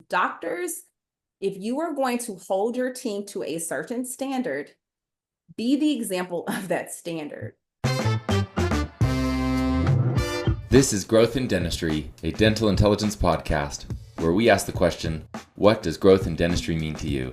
doctors, if you are going to hold your team to a certain standard, be the example of that standard. This is Growth in Dentistry, a dental intelligence podcast, where we ask the question, what does growth in dentistry mean to you?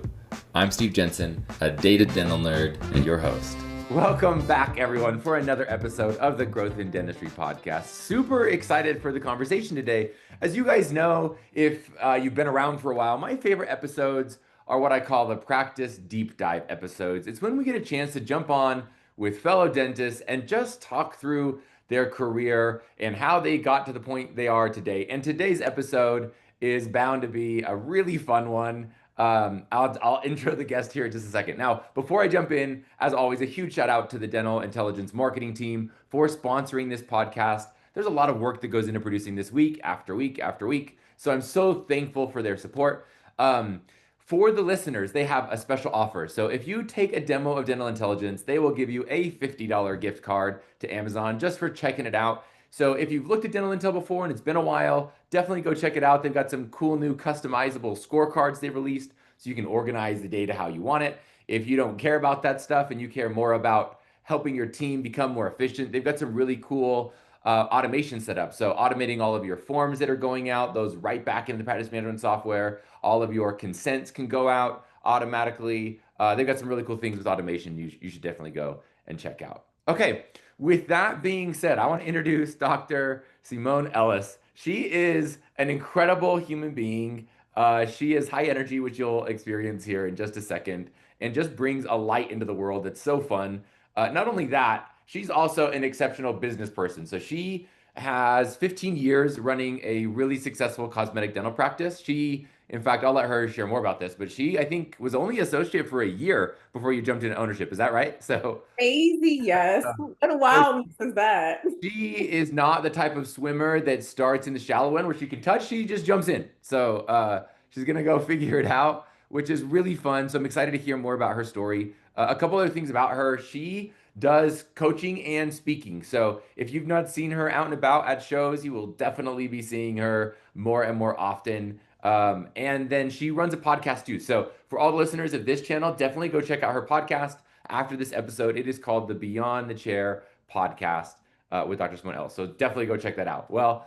I'm Steve Jensen, a dated dental nerd and your host. Welcome back, everyone, for another episode of the Growth in Dentistry podcast. Super excited for the conversation today. As you guys know, if you've been around for a while, my favorite episodes are what I call the practice deep dive episodes. It's when we get a chance to jump on with fellow dentists and just talk through their career and how they got to the point they are today. And today's episode is bound to be a really fun one. I'll intro the guest here in just a second. Now, before I jump in, as always, a huge shout out to the Dental Intelligence marketing team for sponsoring this podcast. There's a lot of work that goes into producing this week after week after week. So I'm so thankful for their support. For the listeners, they have a special offer. So if you take a demo of Dental Intelligence, they will give you a $50 gift card to Amazon just for checking it out. So if you've looked at Dental Intel before and it's been a while, definitely go check it out. They've got some cool new customizable scorecards they've released so you can organize the data how you want it. If you don't care about that stuff and you care more about helping your team become more efficient, they've got some really cool automation set up. So automating all of your forms that are going out, those right back into the practice management software. All of your consents can go out automatically. They've got some really cool things with automation you should definitely go and check out. Okay, with that being said, I want to introduce Dr. Simone Ellis. She is an incredible human being. She is high energy, which you'll experience here in just a second, and just brings a light into the world that's so fun. Not only that, she's also an exceptional business person. So she has 15 years running a really successful cosmetic dental practice. In fact, I'll let her share more about this, but she, I think, was only associate for a year before you jumped into ownership. Is that right? Crazy, yes. What a So wildness is that? she is not the type of swimmer that starts in the shallow end where she can touch, she just jumps in. So she's gonna go figure it out, which is really fun. So I'm excited to hear more about her story. A couple other things about her. She does coaching and speaking. So if you've not seen her out and about at shows, you will definitely be seeing her more and more often. And then she runs a podcast too. So for all the listeners of this channel, definitely go check out her podcast after this episode. It is called the Beyond the Chair podcast with Dr. Simone Ellis. So definitely go check that out. Well,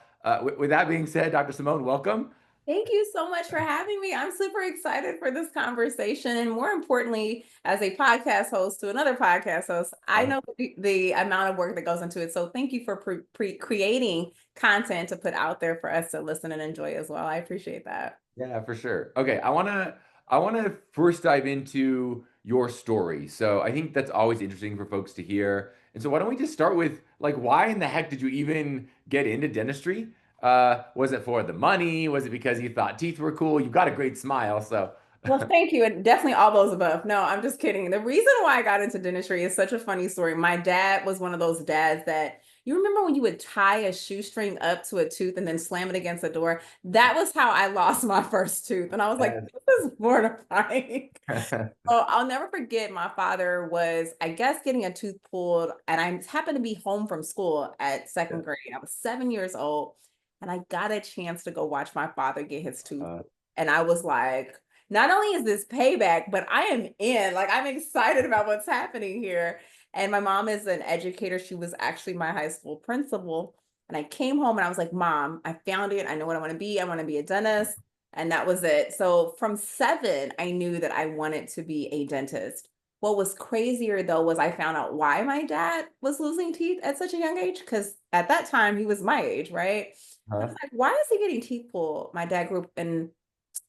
with that being said, Dr. Simone, welcome. Thank you so much for having me. I'm super excited for this conversation. And more importantly, as a podcast host to another podcast host, I know the amount of work that goes into it. So thank you for creating content to put out there for us to listen and enjoy as well. I appreciate that. Yeah, for sure. Okay, I wanna first dive into your story. So I think that's always interesting for folks to hear. And so why don't we just start with like why in the heck did you even get into dentistry? Was it for the money? Was it because you thought teeth were cool? You've got a great smile, so Well, thank you. And definitely all those above. No, I'm just kidding. The reason why I got into dentistry is such a funny story. My dad was one of those dads that you remember when you would tie a shoestring up to a tooth and then slam it against the door? That was how I lost my first tooth. And I was like, this is mortifying. So I'll never forget my father was, I guess, getting a tooth pulled. And I happened to be home from school at second grade. I was 7 years old. And I got a chance to go watch my father get his tooth. And I was like, not only is this payback, but I am in. Like, I'm excited about what's happening here. And my mom is an educator. She was actually my high school principal. And I came home and I was like, Mom, I found it. I know what I want to be. I want to be a dentist. And that was it. So from 7, I knew that I wanted to be a dentist. What was crazier though was I found out why my dad was losing teeth at such a young age. Because at that time he was my age, right? I was like, why is he getting teeth pulled? My dad grew up in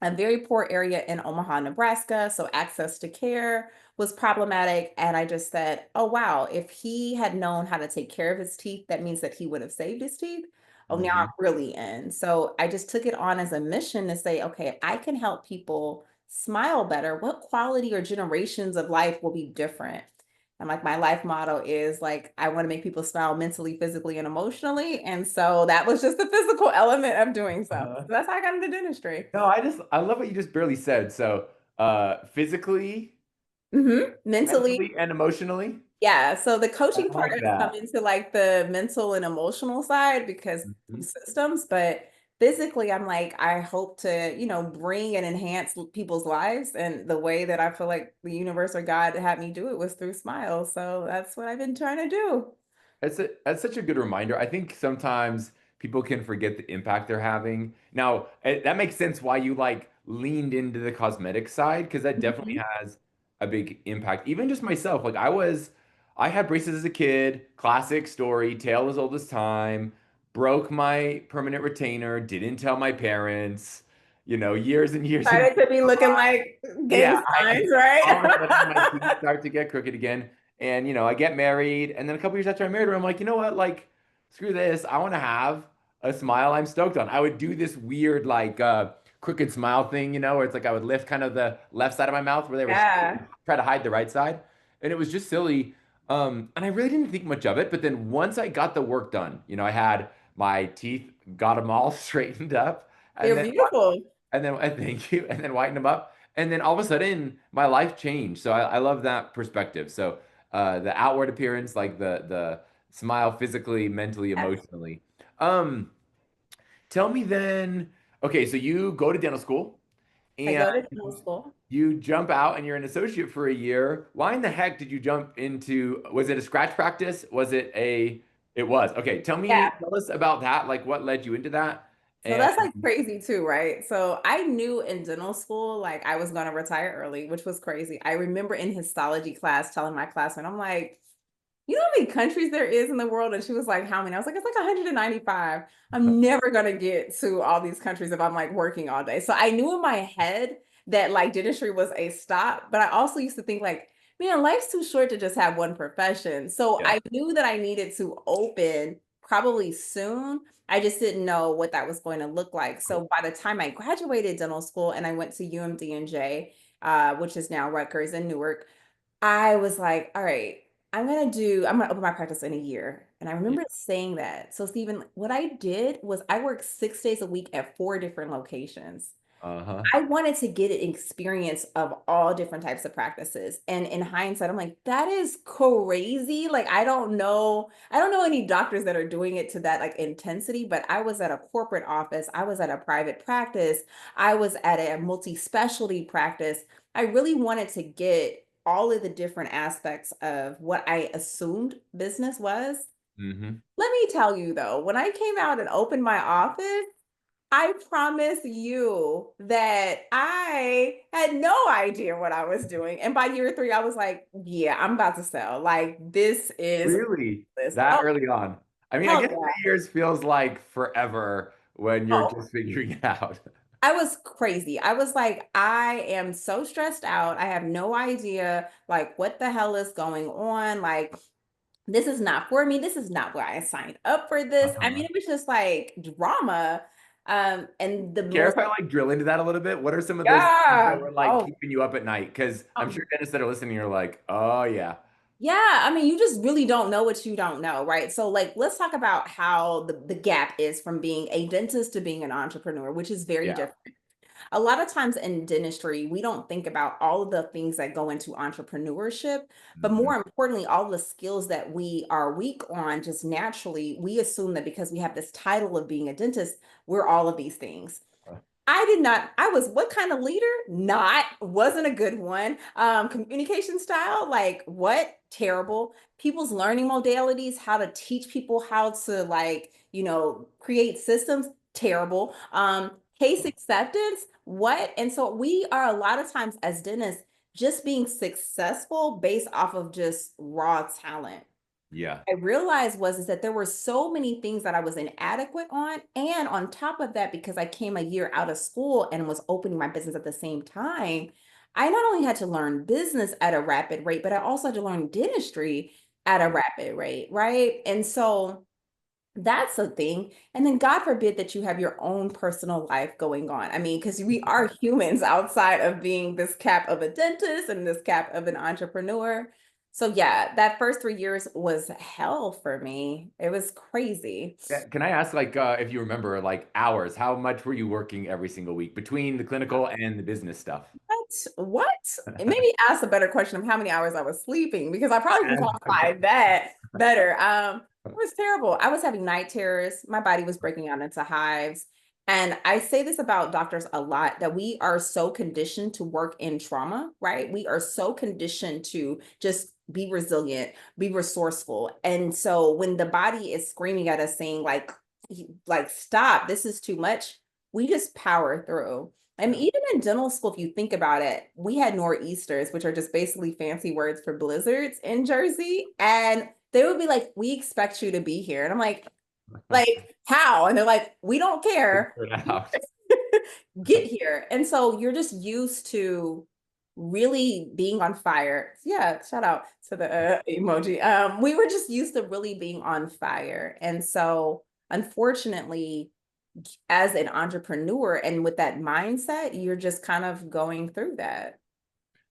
a very poor area in Omaha, Nebraska. So access to care was problematic. And I just said, oh, wow, if he had known how to take care of his teeth, that means that he would have saved his teeth. Oh, now I'm really in. So I just took it on as a mission to say, okay, if I can help people smile better, what quality or generations of life will be different? And like my life motto is like, I want to make people smile mentally, physically, and emotionally. And so that was just the physical element of doing so. So that's how I got into dentistry. No, I love what you just barely said. So physically, Mentally. mentally, and emotionally. Yeah. So the I coaching part like has come that. into like the mental and emotional side because Mhm. systems, but physically, I'm like, I hope to, bring and enhance people's lives. And the way that I feel like the universe or God had me do it was through smiles. So that's what I've been trying to do. That's such a good reminder. I think sometimes people can forget the impact they're having. Now, that makes sense why you like leaned into the cosmetic side because that definitely Mhm. has a big impact. Even just myself, I had braces as a kid, classic story, tale as old as time, broke my permanent retainer, didn't tell my parents, years and years and Started to be looking like yeah, gang signs, right? all of a sudden my teeth start to get crooked again. And I get married, and then a couple years after I married her, I'm like, you know what? Like, screw this. I want to have a smile I'm stoked on. I would do this weird crooked smile thing, where it's like I would lift kind of the left side of my mouth where they were Yeah. try to hide the right side. And it was just silly. And I really didn't think much of it. But then once I got the work done, I had my teeth, got them all straightened up, and They're then beautiful. thank you, and then whiten them up, and then all of a sudden my life changed. So I love that perspective. So the outward appearance, like the smile, physically, mentally, Yes. emotionally. Um, Tell me then. Okay, so you go to dental school I and go to dental school. you jump out and you're an associate for a year. Why in the heck did you jump into? Was it a scratch practice? Was it a? It was. Okay, Yeah. tell us about that. Like what led you into that? So And that's like crazy too, right? So I knew in dental school, like I was going to retire early, which was crazy. I remember in histology class telling my classmate, I'm like, you know how many countries there is in the world? And she was like, how many? I was like, it's like 195. I'm never gonna get to all these countries if I'm like working all day. So I knew in my head that like dentistry was a stop, but I also used to think like, man, life's too short to just have one profession. So yeah. I knew that I needed to open probably soon. I just didn't know what that was going to look like. So by the time I graduated dental school and I went to UMDNJ, which is now Rutgers in Newark, I was like, all right, I'm gonna open my practice in a year. And I Yeah. remember saying that. So Stephen, what I did was I worked 6 days a week at 4 different locations. Uh-huh. I wanted to get an experience of all different types of practices. And in hindsight, I'm like, that is crazy. Like, I don't know any doctors that are doing it to that like intensity, but I was at a corporate office, I was at a private practice, I was at a multi-specialty practice. I really wanted to get all of the different aspects of what I assumed business was. Mm-hmm. Let me tell you though, when I came out and opened my office, I promise you that I had no idea what I was doing. And by year three, I was like, yeah, I'm about to sell. Like, this is Really? this. That Oh, early on? I mean, I hell guess yeah. 3 years feels like forever when you're Oh, just figuring it out. I was crazy. I was like, I am so stressed out. I have no idea, like, what the hell is going on. Like, this is not for me. This is not why I signed up for this. I Uh-huh. mean, it was just like drama. And the Care most, if I like drill into that a little bit? What are some of those things that yeah. were like Oh, keeping you up at night? Because I'm um, sure dentists that are listening are like, oh yeah, yeah, I mean, you just really don't know what you don't know, right? So, like, let's talk about how the gap is from being a dentist to being an entrepreneur, which is very yeah. different. A lot of times in dentistry, we don't think about all of the things that go into entrepreneurship, but Hmm. more importantly, all the skills that we are weak on just naturally, we assume that because we have this title of being a dentist, we're all of these things. I did not, I was what kind of leader? Not, wasn't a good one. Communication style, like what? Terrible. People's learning modalities, how to teach people how to like, create systems, terrible. Case acceptance, what? And so we are a lot of times as dentists just being successful based off of just raw talent. Yeah. I realized was is that there were so many things that I was inadequate on. And on top of that, because I came a year out of school and was opening my business at the same time, I not only had to learn business at a rapid rate, but I also had to learn dentistry at a Yeah. rapid rate, right? And so that's a thing. And then God forbid that you have your own personal life going on. I mean, because we are humans outside of being this cap of a dentist and this cap of an entrepreneur. So yeah, that first 3 years was hell for me. It was crazy. Can I ask, if you remember, like hours? How much were you working every single week between the clinical and the business stuff? What? What? And maybe ask a better question of how many hours I was sleeping because I probably can Okay. quantify that better. It was terrible. I was having night terrors. My body was breaking out into hives. And I say this about doctors a lot that we are so conditioned to work in trauma, right? We are so conditioned to just be resilient, be resourceful. And so when the body is screaming at us saying like stop, this is too much, we just power through. I mean, Yeah. even in dental school, if you think about it, we had nor'easters, which are just basically fancy words for blizzards in Jersey. And they would be like, we expect you to be here. And I'm like, how? And they're like, we don't care. Figure it out. Get here. And so you're just used to really being on fire. Yeah, shout out to the emoji. We were just used to really being on fire. And so unfortunately, as an entrepreneur and with that mindset, you're just kind of going through that.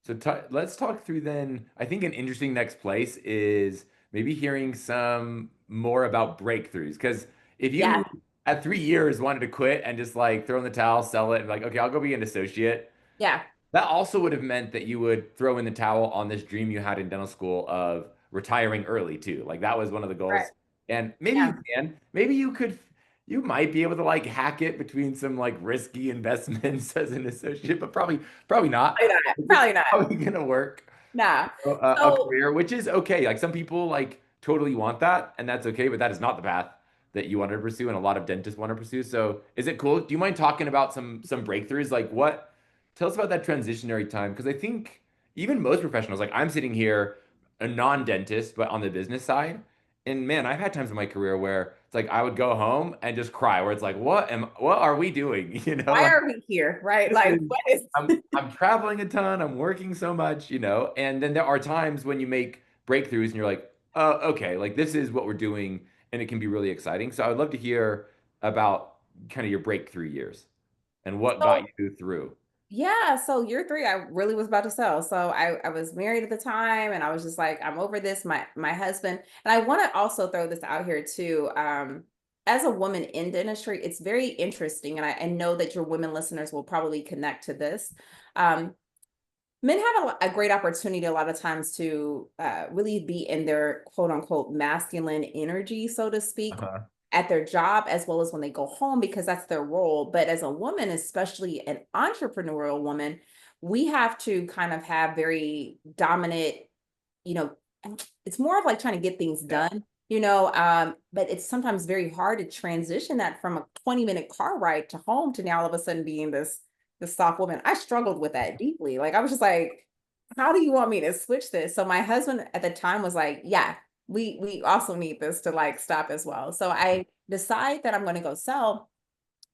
So let's talk through then. I think an interesting next place is maybe hearing some more about breakthroughs. Because if Yeah, you at 3 years wanted to quit and just like throw in the towel, sell it, and like, okay, I'll go be an associate, yeah, that also would have meant that you would throw in the towel on this dream you had in dental school of retiring early too. Like that was one of the right. goals. And maybe you Yeah, can, maybe you could, you might be able to like hack it between some like risky investments as an associate, but probably not. probably not. It's Probably not. probably gonna work Nah. a So career, which is okay. Like some people like totally want that, and that's okay, but that is not the path that you wanted to pursue, and a lot of dentists want to pursue. So is it cool? Do you mind talking about some breakthroughs? Like what? Tell us about that transitionary time, because I think even most professionals, like I'm sitting here, a non-dentist, but on the business side, and man, I've had times in my career where it's like I would go home and just cry, where it's like, what are we doing? You know, why like are we here? Right? this Like, is what is I'm traveling a ton, I'm working so much, and then there are times when you make breakthroughs and you're like, oh, okay, like this is what we're doing, and it can be really exciting. So I would love to hear about kind of your breakthrough years and what got so you through. yeah, so year three, I really was about to sell. So I was married at the time and I was just like, I'm over this. My husband, and I want to also throw this out here too. As a woman in dentistry, it's very interesting, and I know that your women listeners will probably connect to this. Um, Men have a great opportunity a lot of times to really be in their quote unquote masculine energy, so to speak, Uh-huh. at their job as well as when they go home because that's their role. But as a woman, especially an entrepreneurial woman, we have to kind of have very dominant, you know, it's more of like trying to get things Yeah. done, but it's sometimes very hard to transition that from a 20-minute car ride to home to now all of a sudden being this soft woman. I struggled with that deeply. Like I was just like, how do you want me to switch this? So my husband at the time was like, yeah, we also need this to like stop as well. So I decide that I'm going to go sell.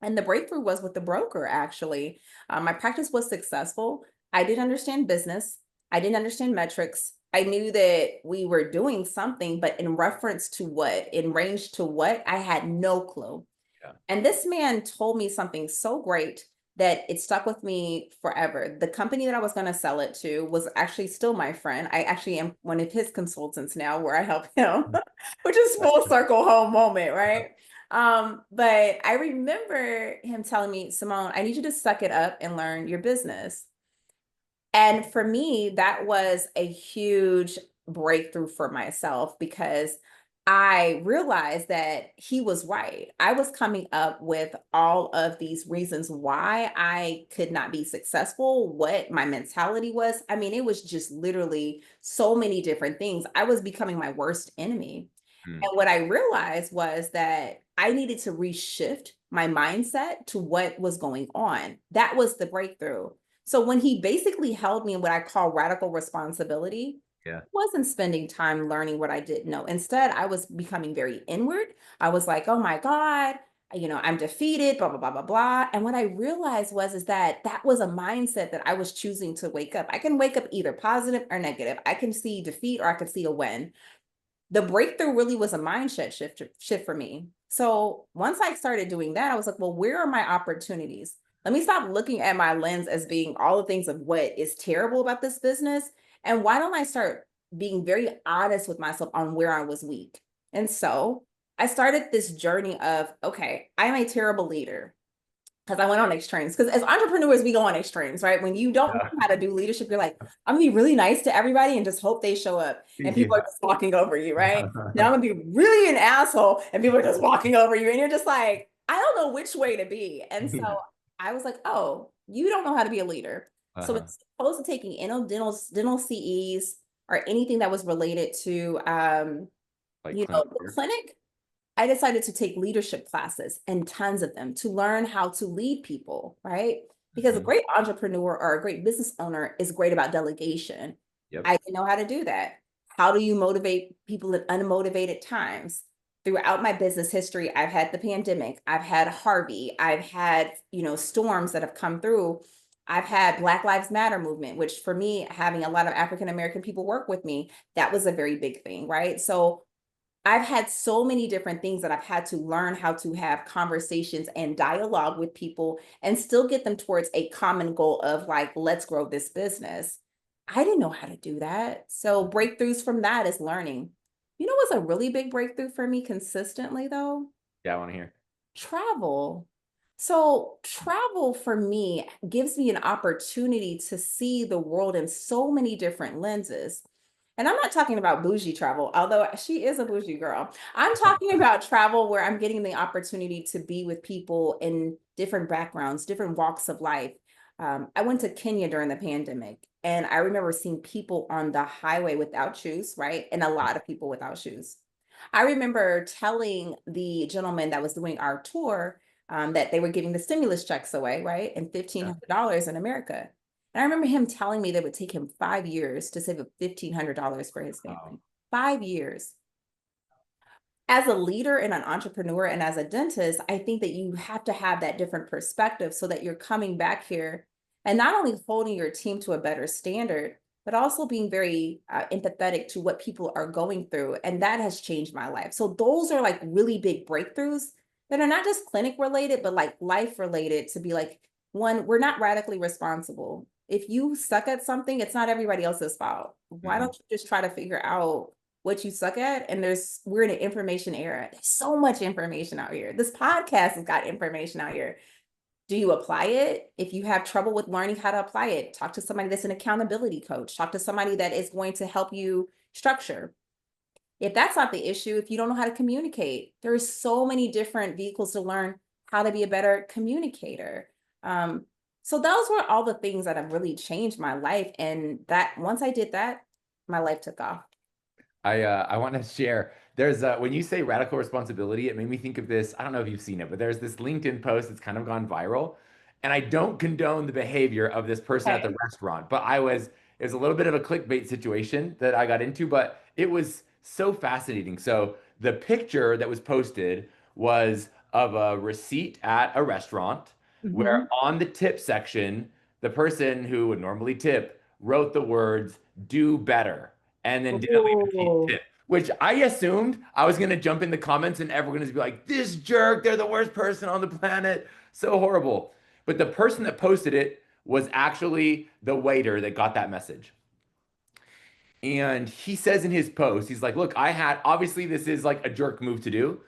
And the breakthrough was with the broker, actually. My practice was successful. I didn't understand business. I didn't understand metrics. I knew that we were doing something, but in reference to what, in range to what, I had no clue. Yeah. And this man told me something so great that it stuck with me forever. The company that I was going to sell it to was actually still my friend. I actually am one of his consultants now where I help him, which is full circle home moment, right? But I remember him telling me, Simone, I need you to suck it up and learn your business. And for me, that was a huge breakthrough for myself because I realized that he was right. I was coming up with all of these reasons why I could not be successful, what my mentality was. I mean, it was just literally so many different things. I was becoming my worst enemy. Hmm. And what I realized was that I needed to reshift my mindset to what was going on. That was the breakthrough. So when he basically held me in what I call radical responsibility, Yeah. I wasn't spending time learning what I didn't know. Instead, I was becoming very inward. I was like, oh my God, I'm defeated, blah, blah, blah, blah, blah. And what I realized was is that that was a mindset that I was choosing to wake up. I can wake up either positive or negative. I can see defeat or I can see a win. The breakthrough really was a mindset shift for me. So once I started doing that, I was like, well, where are my opportunities? Let me stop looking at my lens as being all the things of what is terrible about this business. And why don't I start being very honest with myself on where I was weak? And so I started this journey of, okay, I'm a terrible leader because I went on extremes. Because as entrepreneurs, we go on extremes, right? When you don't know Yeah. how to do leadership, you're like, I'm gonna be really nice to everybody and just hope they show up. And people are Yeah. just walking over you, right? Now I'm gonna be really an asshole and people are just walking over you. And you're just like, I don't know which way to be. And so I was like, oh, you don't know how to be a leader. So Uh-huh. as opposed to taking dental CEs or anything that was related to Like you know, clinic the work. clinic, I decided to take leadership classes and tons of them to learn how to lead people, right? Because a Mhm. great entrepreneur or a great business owner is great about delegation. Yep. I didn't know how to do that. How do you motivate people at unmotivated times? Throughout my business history, I've had the pandemic, I've had Harvey, I've had, storms that have come through. I've had Black Lives Matter movement, which for me, having a lot of African American people work with me, that was a very big thing, right? So I've had so many different things that I've had to learn how to have conversations and dialogue with people and still get them towards a common goal of like, let's grow this business. I didn't know how to do that. So breakthroughs from that is learning. You know what's a really big breakthrough for me consistently though? Yeah, I want to hear. Travel. So travel for me gives me an opportunity to see the world in so many different lenses. And I'm not talking about bougie travel, although she is a bougie girl. I'm talking about travel where I'm getting the opportunity to be with people in different backgrounds, different walks of life. I went to Kenya during the pandemic, and I remember seeing people on the highway without shoes, right? And a lot of people without shoes. I remember telling the gentleman that was doing our tour that they were giving the stimulus checks away, right? And Yeah. $1,500 in America. And I remember him telling me that it would take him 5 years to save up $1,500 for his Wow. family. 5 years. As a leader and an entrepreneur and as a dentist, I think that you have to have that different perspective so that you're coming back here and not only holding your team to a better standard, but also being very empathetic to what people are going through. And that has changed my life. So those are like really big breakthroughs that are not just clinic related, but like life related to be like, one, we're not radically responsible. If you suck at something, it's not everybody else's fault. Why Mhm. don't you just try to figure out what you suck at? And we're in an information era. There's so much information out here. This podcast has got information out here. Do you apply it? If you have trouble with learning how to apply it, talk to somebody that's an accountability coach, talk to somebody that is going to help you structure. If that's not the issue, if you don't know how to communicate, there are so many different vehicles to learn how to be a better communicator. Um, so those were all the things that have really changed my life. And that once I did that, my life took off. I want to share. There's when you say radical responsibility, it made me think of this. I don't know if you've seen it, but there's this LinkedIn post that's kind of gone viral, and I don't condone the behavior of this person at the Okay. restaurant, but it was a little bit of a clickbait situation that I got into, but it was so fascinating. So the picture that was posted was of a receipt at a restaurant where Mhm. on the tip section, the person who would normally tip wrote the words "do better." And then didn't leave a cheap Ooh. tip. Which I assumed I was gonna jump in the comments and everyone's gonna be like, "This jerk, they're the worst person on the planet, so horrible." But the person that posted it was actually the waiter that got that message. And he says in his post, he's like, "Look, I had obviously this is like a jerk move to do."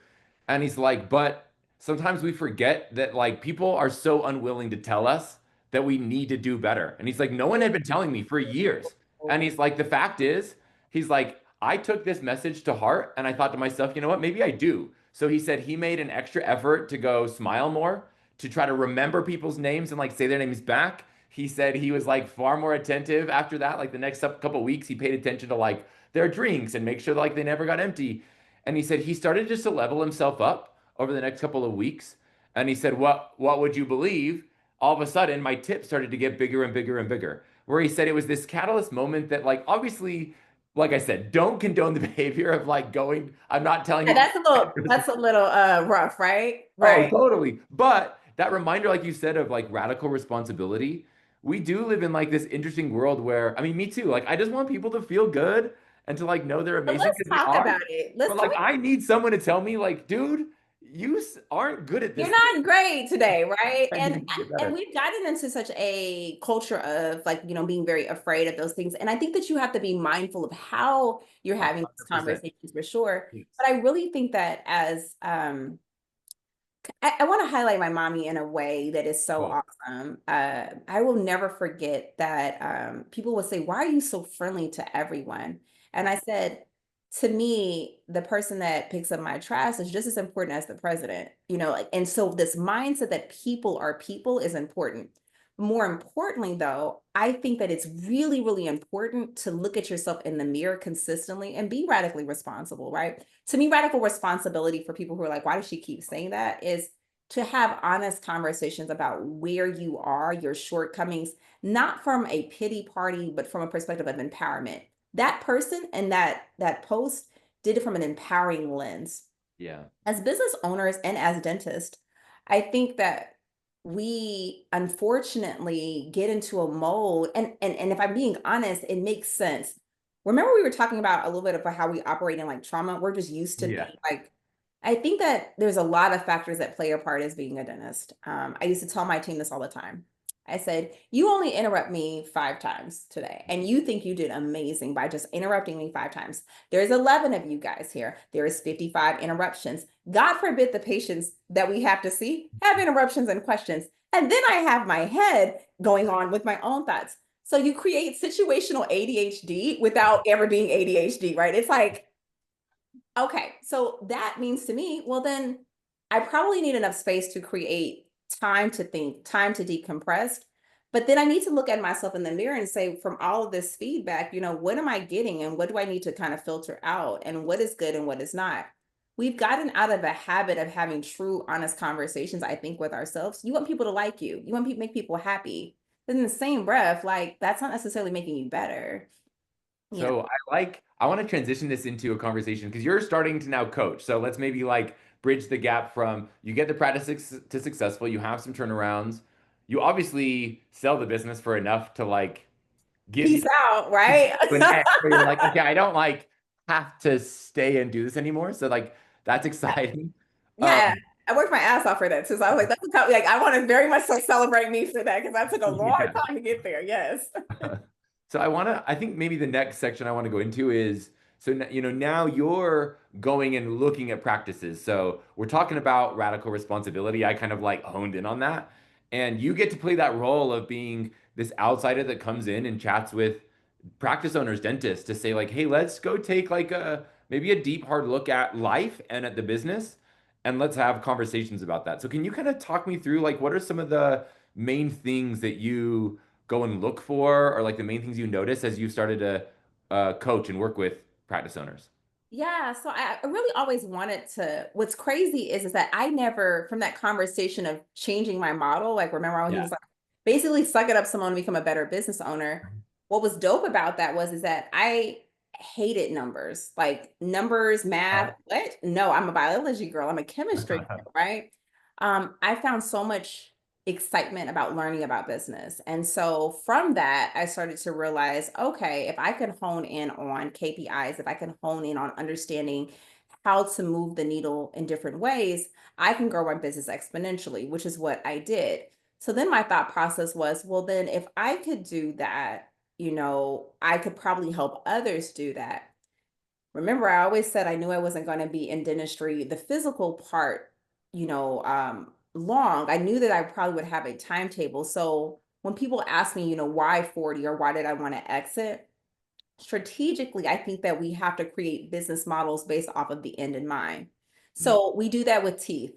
And he's like, "But sometimes we forget that like people are so unwilling to tell us that we need to do better." And he's like, "No one had been telling me for years." And he's like, "The fact is, he's like, I took this message to heart and I thought to myself, you know what? Maybe I do." So he said he made an extra effort to go smile more, to try to remember people's names and like say their names back. He said he was like far more attentive after that. Like the next couple weeks, he paid attention to like their drinks and make sure like they never got empty. And he said he started just to level himself up over the next couple of weeks. And he said, what would you believe? All of a sudden, my tip started to get bigger and bigger and bigger. Where he said it was this catalyst moment that, like, obviously, like I said, don't condone the behavior of like going. I'm not telling Yeah, you. that's a little rough, right? Oh, Right. totally. But that reminder, like you said, of like radical responsibility, we do live in like this interesting world where, I mean, me too. Like, I just want people to feel good and to like know they're But amazing let's because they talk are. about it. Let's But can like, we I need someone to tell me, like, dude, aren't good at you're this thing. not great today, right? I And need to get and better. we've gotten into such a culture of like, being very afraid of those things. And I think that you have to be mindful of how you're having these 100%. conversations for sure. Yes. But I really think that as I want to highlight my mommy in a way that is so Cool. awesome. I will never forget that people would say, "Why are you so friendly to everyone?" And I said, to me, the person that picks up my trash is just as important as the president, like, and so this mindset that people are people is important. More importantly, though, I think that it's really, really important to look at yourself in the mirror consistently and be radically responsible, right? To me, radical responsibility for people who are like, why does she keep saying that? Is to have honest conversations about where you are, your shortcomings, not from a pity party, but from a perspective of empowerment. That person and that post did it from an empowering lens. Yeah. As business owners and as dentists, I think that we unfortunately get into a mold, and if I'm being honest, it makes sense. Remember we were talking about a little bit about how we operate in like trauma. We're just used to Yeah. being like, I think that there's a lot of factors that play a part as being a dentist. I used to tell my team this all the time. I said, you only interrupt me 5 times today, and you think you did amazing by just interrupting me 5 times. There's 11 of you guys here. There is 55 interruptions. God forbid the patients that we have to see have interruptions and questions. And then I have my head going on with my own thoughts. So you create situational ADHD without ever being ADHD, right? It's like, okay, so that means to me, well, then I probably need enough space to create time to think, time to decompress. But then I need to look at myself in the mirror and say, from all of this feedback, what am I getting and what do I need to kind of filter out and what is good and what is not? We've gotten out of a habit of having true, honest conversations, I think, with ourselves. You want people to like you, you want to make people happy. But in the same breath, like that's not necessarily making you better. You know, So I want to transition this into a conversation because you're starting to now coach. So let's maybe like bridge the gap from you get the practice to successful, you have some turnarounds. You obviously sell the business for enough to like give you peace out, to right? an edge where you're like, okay, I don't like have to stay and do this anymore. So like that's exciting. Yeah, Um, I worked my ass off for that too. So I was like, that's like I want to very much like celebrate me for that because that took a long yeah. time to get there. Yes. So I think maybe the next section I want to go into is, so now you're going and looking at practices. So we're talking about radical responsibility. I kind of like honed in on that. And you get to play that role of being this outsider that comes in and chats with practice owners, dentists to say like, hey, let's go take like a maybe a deep, hard look at life and at the business, and let's have conversations about that. So can you kind of talk me through like what are some of the main things that you go and look for, or like the main things you notice as you started to coach and work with practice owners? Yeah, so I really always wanted to. What's crazy is that I never, from that conversation of changing my model, like remember when he Yeah. was like, basically suck it up, Simone, become a better business owner. What was dope about that is that I hated numbers, like numbers, math. What? No, I'm a biology girl. I'm a chemistry girl, right? I found so much excitement about learning about business. And so from that, I started to realize, okay, if I can hone in on KPIs, if I can hone in on understanding how to move the needle in different ways, I can grow my business exponentially, which is what I did. So then my thought process was, well, then if I could do that, I could probably help others do that. Remember, I always said I knew I wasn't going to be in dentistry, the physical part, long. I knew that I probably would have a timetable. So when people ask me, why 40 or why did I want to exit? Strategically, I think that we have to create business models based off of the end in mind. Mm, So we do that with teeth.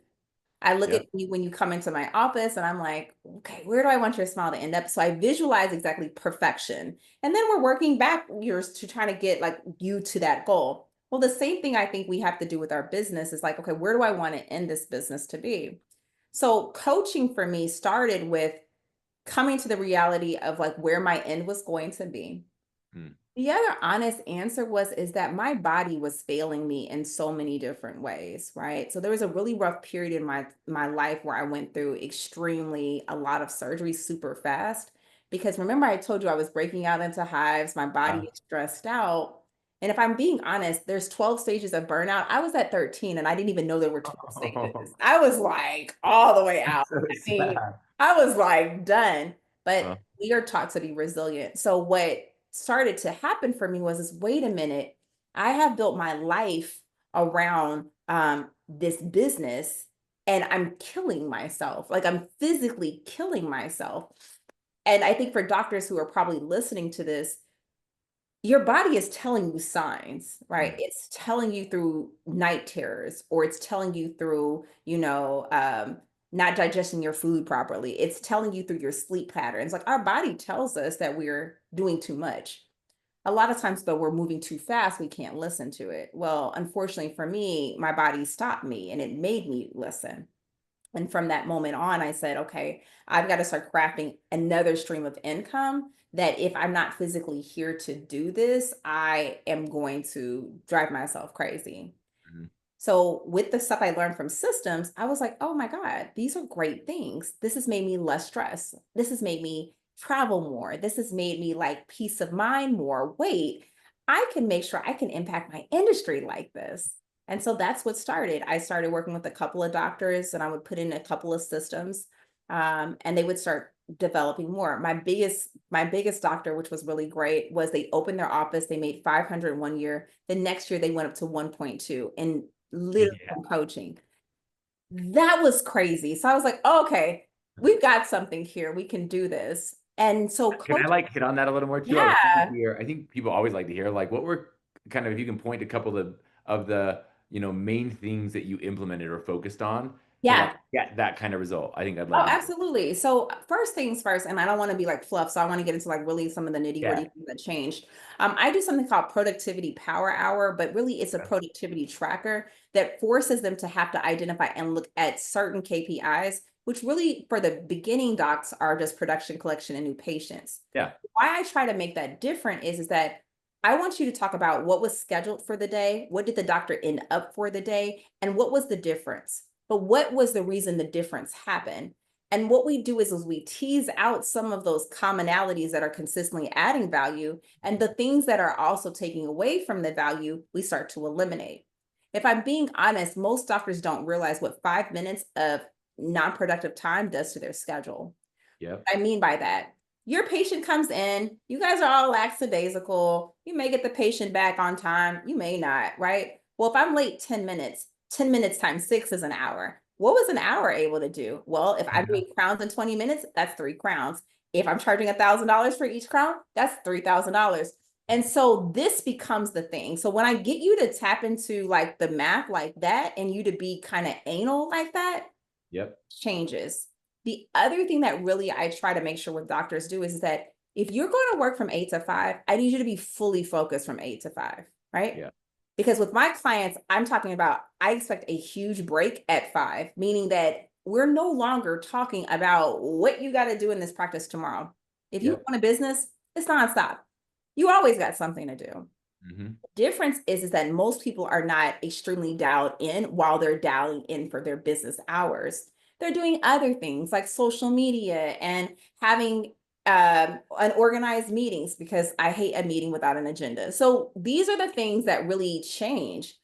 I look yeah. at you when you come into my office and I'm like, okay, where do I want your smile to end up? So I visualize exactly perfection. And then we're working back years to try to get like you to that goal. Well, the same thing I think we have to do with our business is like, okay, where do I want to end this business to be? So coaching for me started with coming to the reality of like where my end was going to be. Mm, The other honest answer is that my body was failing me in so many different ways, right? So there was a really rough period in my life where I went through extremely a lot of surgery super fast because remember I told you I was breaking out into hives, my body uh, is stressed out. And if I'm being honest, there's 12 stages of burnout. I was at 13 and I didn't even know there were 12 stages. I was like all the way out. so I mean, sad. I was like done, Uh, but we are taught to be resilient. So what started to happen for me was this, wait a minute, I have built my life around this business and I'm killing myself. Like I'm physically killing myself. And I think for doctors who are probably listening to this, your body is telling you signs, right? Mm. It's telling you through night terrors, or it's telling you through, not digesting your food properly. It's telling you through your sleep patterns. Like our body tells us that we're doing too much. A lot of times, though, we're moving too fast. We can't listen to it. Well, unfortunately for me, my body stopped me and it made me listen. And from that moment on, I said, okay, I've got to start crafting another stream of income that if I'm not physically here to do this, I am going to drive myself crazy. Mhm. So with the stuff I learned from systems, I was like, oh my God, these are great things. This has made me less stressed. This has made me travel more. This has made me like peace of mind more. Wait, I can make sure I can impact my industry like this. And so that's what started. I started working with a couple of doctors and I would put in a couple of systems, and they would start developing more. My biggest doctor, which was really great, was they opened their office, they made 500 one year. The next year they went up to 1.2 and literally Yeah. from coaching. That was crazy. So I was like, oh, okay, we've got something here. We can do this. And so Can I coach, like hit on that a little more too? I would love to yeah, hear. I think people always like to hear like what were kind of if you can point a couple of the main things that you implemented or focused on to like yeah. get that kind of result. I think I'd love Oh, to hear. absolutely. So first things first, and I don't want to be like fluff, so I want to get into like really some of the nitty Yeah. gritty things that changed. I do something called productivity power hour, but really it's a Okay. productivity tracker that forces them to have to identify and look at certain KPIs, which really for the beginning docs are just production, collection, and new patients. Yeah. Why I try to make that different is that I want you to talk about what was scheduled for the day, what did the doctor end up for the day, and what was the difference. But what was the reason the difference happened? And what we do is we tease out some of those commonalities that are consistently adding value, and the things that are also taking away from the value, we start to eliminate. If I'm being honest, most doctors don't realize what 5 minutes of non-productive time does to their schedule. Yep. I mean by that, your patient comes in, you guys are all lackadaisical, you may get the patient back on time, you may not, right? Well, if I'm late 10 minutes, 10 minutes times six is an hour. What was an hour able to do? Well, if I'm doing crowns in 20 minutes, that's 3 crowns. If I'm charging $1,000 for each crown, that's $3,000. And so this becomes the thing. So when I get you to tap into like the math like that and you to be kind of anal like that, Yep. changes. The other thing that really I try to make sure with doctors do is that if you're going to work from 8 to 5, I need you to be fully focused from 8 to 5, right? Yeah. Because with my clients, I'm talking about I expect a huge break at 5, meaning that we're no longer talking about what you got to do in this practice tomorrow. If you Yep. want a business, it's nonstop. You always got something to do. Hmm. Difference is that most people are not extremely dialed in while they're dialing in for their business hours. They're doing other things like social media and having unorganized meetings because I hate a meeting without an agenda. So these are the things that really change.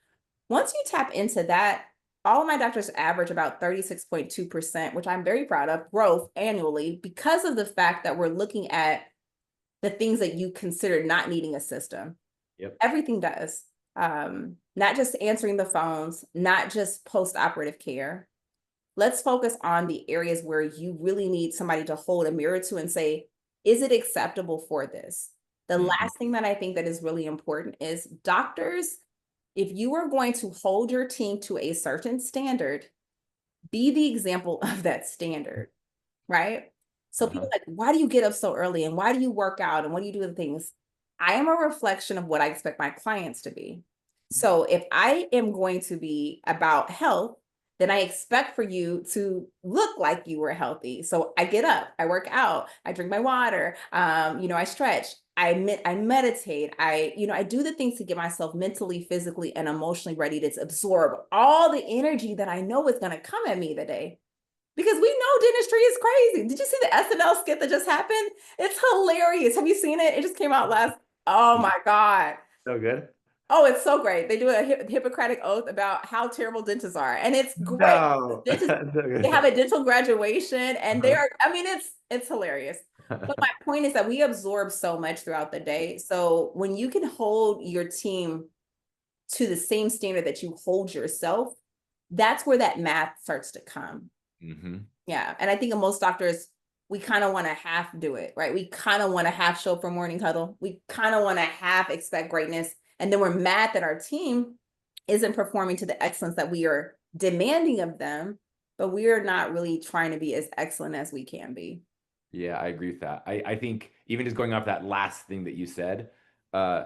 Once you tap into that, all of my doctors average about 36.2%, which I'm very proud of, growth annually because of the fact that we're looking at the things that you consider not needing a system. Yep. Everything does. Not just answering the phones, not just post-operative care. Let's focus on the areas where you really need somebody to hold a mirror to and say, is it acceptable for this? The Hmm. last thing that I think that is really important is doctors, if you are going to hold your team to a certain standard, be the example of that standard, right? So people Uh-huh. are like, why do you get up so early? And why do you work out? And what do you do with things? I am a reflection of what I expect my clients to be. So if I am going to be about health, then I expect for you to look like you were healthy. So I get up, I work out, I drink my water, I stretch, I meditate, I do the things to get myself mentally, physically, and emotionally ready to absorb all the energy that I know is going to come at me today. Because we know dentistry is crazy. Did you see the SNL skit that just happened? It's hilarious. Have you seen it? It just came out last. Oh my God. So good. Oh, it's so great. They do a Hippocratic oath about how terrible dentists are. And it's great. No. Dentists, So they have good. a dental graduation and they Uh-huh. are, I mean, it's hilarious. But my point is that we absorb so much throughout the day. So when you can hold your team to the same standard that you hold yourself, that's where that math starts to come. Hmm. Yeah. And I think most doctors we kind of want to half do it, right? We kind of want to half show up for morning huddle. We kind of want to half expect greatness. And then we're mad that our team isn't performing to the excellence that we are demanding of them, but we are not really trying to be as excellent as we can be. Yeah, I agree with that. I think even just going off that last thing that you said, uh,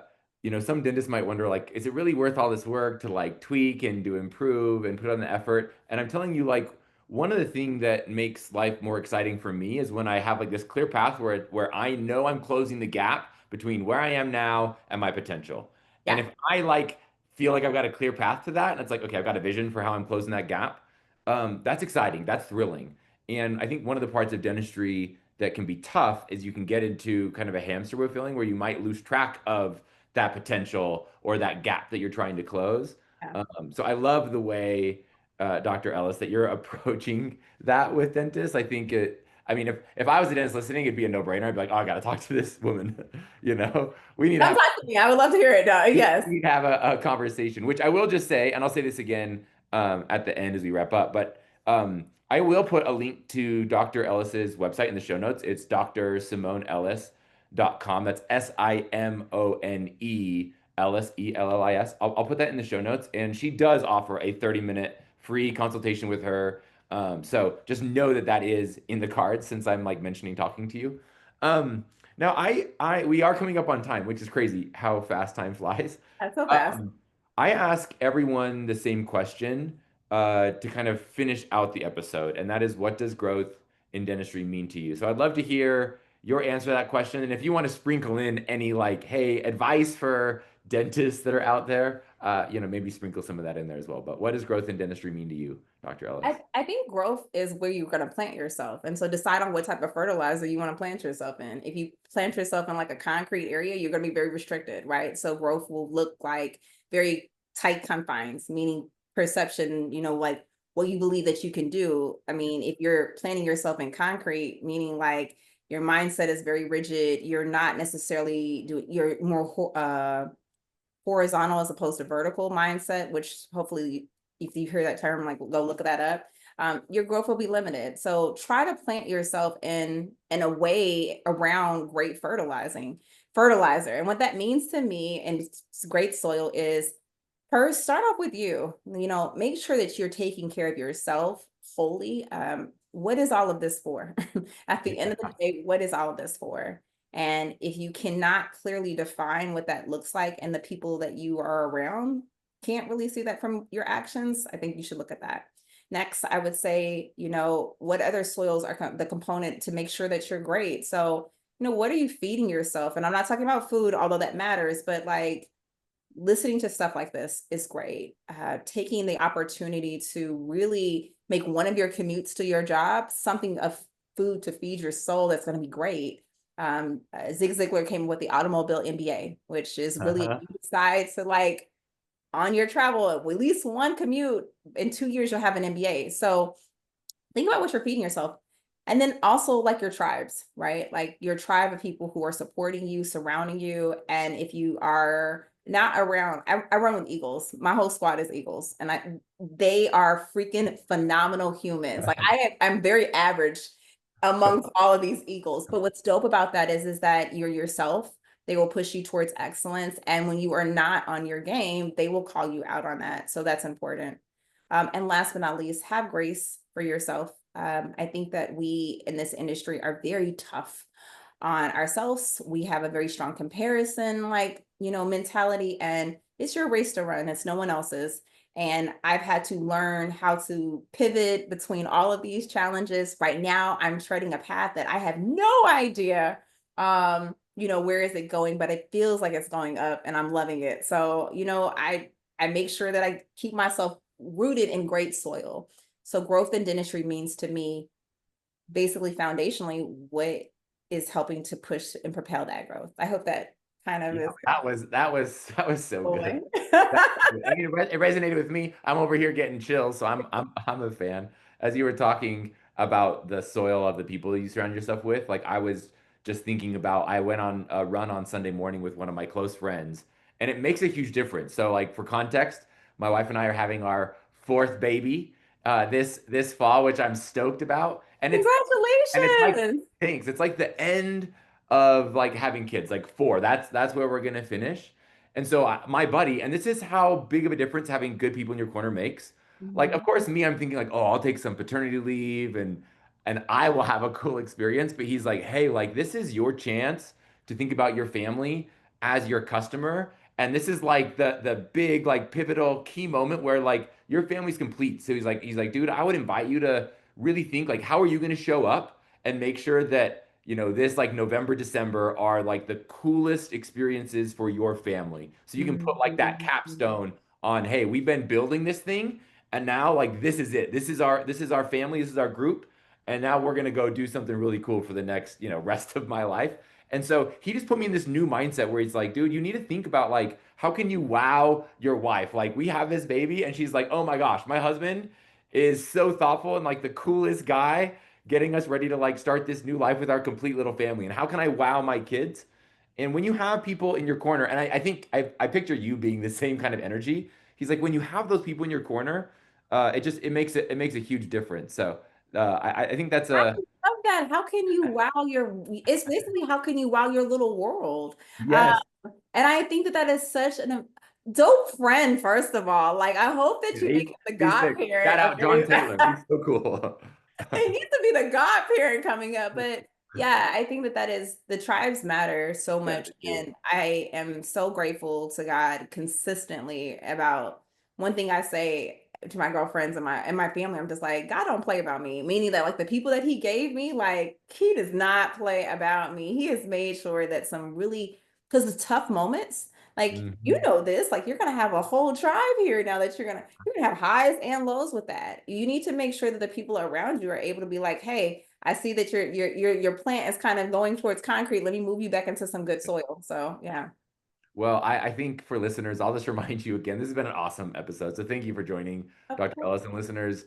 some dentists might wonder, like, is it really worth all this work to like tweak and to improve and put on the effort? And I'm telling you, like, one of the things that makes life more exciting for me is when I have like this clear path where I know I'm closing the gap between where I am now and my potential. And Yeah. if I like feel like I've got a clear path to that, and it's like, okay, I've got a vision for how I'm closing that gap, that's exciting. That's thrilling. And I think one of the parts of dentistry that can be tough is you can get into kind of a hamster wheel feeling where you might lose track of that potential or that gap that you're trying to close. Yeah. So I love the way, Dr. Ellis, that you're approaching that with dentists. I mean, if I was a dentist listening, it'd be a no-brainer. I'd be like, oh, I got to talk to this woman. We need to Come have talk to me. I would love to hear it. Yes. we have a conversation, which I will just say, and I'll say this again at the end as we wrap up, but I will put a link to Dr. Ellis's website in the show notes. It's drSimoneEllis.com. That's Simone Ellis, Ellis. I'll put that in the show notes. And she does offer a 30-minute free consultation with her. So just know that that is in the cards since I'm like mentioning talking to you. Now we are coming up on time, which is crazy how fast time flies. That's so fast. Um, I ask everyone the same question to kind of finish out the episode, and that is, what does growth in dentistry mean to you? So I'd love to hear your answer to that question, and if you want to sprinkle in any like, hey, advice for dentists that are out there, maybe sprinkle some of that in there as well. But what does growth in dentistry mean to you, Dr. Ellis? I think growth is where you're going to plant yourself. And so decide on what type of fertilizer you want to plant yourself in. If you plant yourself in like a concrete area, you're going to be very restricted, right? So growth will look like very tight confines, meaning perception, like what you believe that you can do. I mean, if you're planting yourself in concrete, meaning like your mindset is very rigid, you're not necessarily you're more horizontal as opposed to vertical mindset, which hopefully, if you hear that term, like go look that up. Your growth will be limited. So try to plant yourself in a way around great fertilizer. And what that means to me and great soil is, first, start off with you. Make sure that you're taking care of yourself fully. What is all of this for? At the end of the day, what is all of this for? And if you cannot clearly define what that looks like and the people that you are around can't really see that from your actions, I think you should look at that. Next, I would say, what other soils are the component to make sure that you're great? So, what are you feeding yourself? And I'm not talking about food, although that matters, but like listening to stuff like this is great. Taking the opportunity to really make one of your commutes to your job something of food to feed your soul that's going to be great. Zig Ziglar came with the automobile MBA, which is really Uh-huh. a side to like on your travel, at least one commute in 2 years, you'll have an MBA. So think about what you're feeding yourself. And then also like your tribes, right? Like your tribe of people who are supporting you, surrounding you. And if you are not around, I run with Eagles. My whole squad is Eagles. And they are freaking phenomenal humans. Like I'm very average amongst all of these Eagles. But what's dope about that is that you're yourself. They will push you towards excellence. And when you are not on your game, they will call you out on that. So that's important. And last but not least, have grace for yourself. I think that we in this industry are very tough on ourselves. We have a very strong comparison, mentality, and it's your race to run. It's no one else's. And I've had to learn how to pivot between all of these challenges. Right now, I'm treading a path that I have no idea, where is it going, but it feels like it's going up and I'm loving it. So, I make sure that I keep myself rooted in great soil. So growth in dentistry means to me, basically foundationally, what is helping to push and propel that growth. I hope that kind of Yeah, is that was so good. going. I mean, it resonated with me. I'm over here getting chills, so I'm a fan. As you were talking about the soil of the people you surround yourself with, like I was just thinking about, I went on a run on Sunday morning with one of my close friends, and it makes a huge difference. So, like for context, my wife and I are having our fourth baby this fall, which I'm stoked about, and it's And it's like, Congratulations. thanks. It's like the end of like having kids, like four. That's where we're gonna finish. And so my buddy, and this is how big of a difference having good people in your corner makes. Like, of Mhm. course, me, I'm thinking like, oh, I'll take some paternity leave and I will have a cool experience. But he's like, hey, like this is your chance to think about your family as your customer. And this is like the big like pivotal key moment where like your family's complete. So he's like, dude, I would invite you to really think like how are you going to show up and make sure that this like November, December are like the coolest experiences for your family. So you can put like that Mhm. capstone on, hey, we've been building this thing and now like this is it. This is our family, this is our group, and now we're gonna go do something really cool for the next, rest of my life. And so he just put me in this new mindset where he's like, dude, you need to think about like how can you wow your wife? Like we have this baby and she's like, oh my gosh, my husband is so thoughtful and like the coolest guy getting us ready to like start this new life with our complete little family. And how can I wow my kids? And when you have people in your corner, and I think I picture you being the same kind of energy. He's like, when you have those people in your corner, it makes a huge difference. So I think that's I a love that. How can you wow it's basically how can you wow your little world? Uh, yes. and I think that that is such an dope friend, first of all. Like, I hope that you He's, make him the he's the shout godparent of out John your Taylor. He's so cool. it needs to be the godparent coming up. But yeah, I think that that is the tribes matter so Yeah, much. they do. And I am so grateful to God consistently about one thing I say to my girlfriends and my family. I'm just like, God don't play about me. Meaning that like the people that he gave me, like he does not play about me. He has made sure that some really because the tough moments, like you Mhm. know this, like you're gonna have a whole tribe here now that you're gonna have highs and lows with that. You need to make sure that the people around you are able to be like, hey, I see that your plant is kind of going towards concrete. Let me move you back into some good soil. So yeah. Well, I think for listeners, I'll just remind you again, this has been an awesome episode. So thank you for joining Of Dr. course. Ellis and listeners.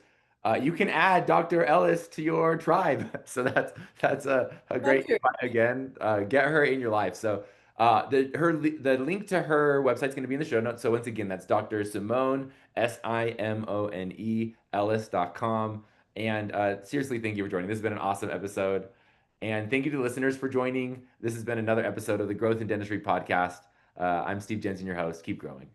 You can add Dr. Ellis to your tribe. So that's a So great true. invite again. Get her in your life. So the link to her website is going to be in the show notes. So once again, that's Dr. Simone, Simone Ellis.com. And seriously, thank you for joining. This has been an awesome episode. And thank you to listeners for joining. This has been another episode of the Growth in Dentistry podcast. I'm Steve Jensen, your host. Keep growing.